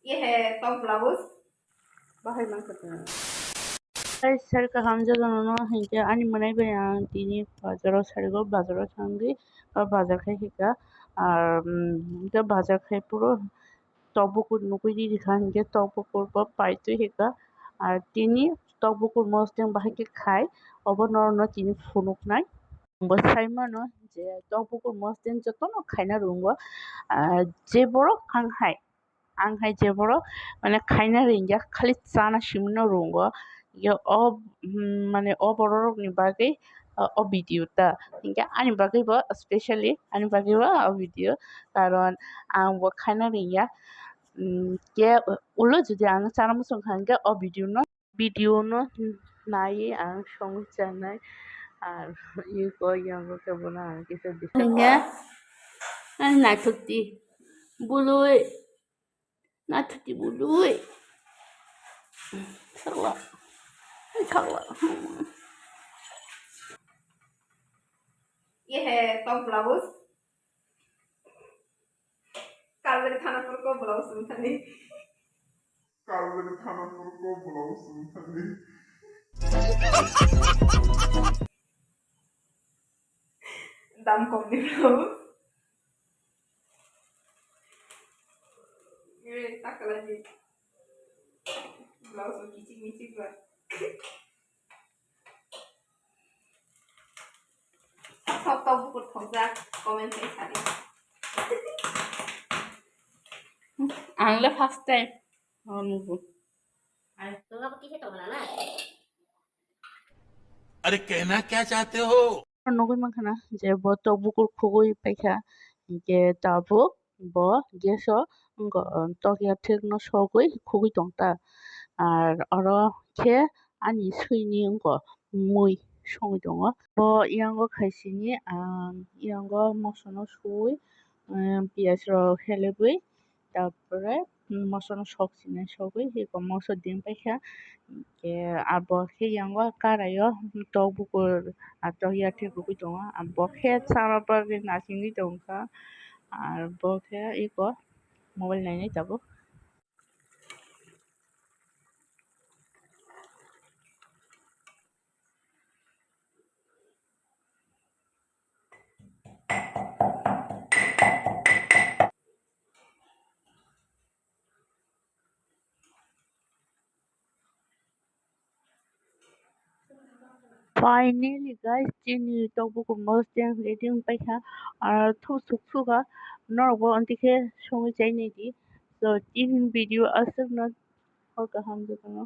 ये है top blouse बाहाय मांखोना सारिखौ हामजागोन हिंके आनि मोनाय बे आं दिनै बाजाराव सारिखौ बाजाराव थांदि बाजार खायखा আর বাজার খাই পুরো তবকুর নুকুই দিখা হিংকে তবকুর বা পাইতে হেকা আর তিনি তবকুর মস্তেং বাহাইকে খাই অবনরন তিনি ফুনুক নাই সাইমানো যে তবকুর মস্তেং যতন খাইনা রুঙ্গ যে বড় आंहाय जेबोरो माने खायना रिंगा खालि चाना सिमनो रोंगो यो माने बररकनि बागै भिडिअ ता हिंगा आनि बागै बो स्पेशली आनि बागै बो भिडिअ कारण आंबो खायना रिंगा के उलो जुदि आं चाना मुसं खांगा भिडिअ न नायै आं संजानाय আর ইয়াঙ্গো কেবল না কিছু দিশা আর নাটকটি বুলুই 나트티 무루이 살라 살라 ये है टॉप ब्लाउज कालवेरी थानापुर को ब्लाउज सुनथानी दाम कम दी ब्लाउज ये takala di ब्लाउज में किचिंग कर सब टॉप को थोजा कमेंट पे सारी आंगले फर्स्ट टाइम नुबो अरे तो अब किसे तो बनाना है अरे कहना क्या चाहते हो नगै माखना जे ब तबुकुर खुगै पाइखा के ताबो ब गेसो तकिया ठेकनो सगै खुगै तंता আর অর খে আনি সৈনি অঙ্ক মই সঙ্গে দङ ইয়াঙ্গ খাইছিনি ইয়াঙ্গ মশনো সুই পিয়াজ হেলেবই তারপরে মশনো সকছিনে সগৈ হেক মশ দিন পাইখা আব খে ইয়াঙ্গ কারায় তবুকুর তহিয়া ঠেকুই দङ বখে সারাবার নাচিনি দংখা আর বখে এক মোবাইল নাইনাই যাবো Finally, guys, Jenny tawbuk mosteng leading paikha ar thu suksuga norgo antike songi chainedi so tin video asuk na horka hamdu kono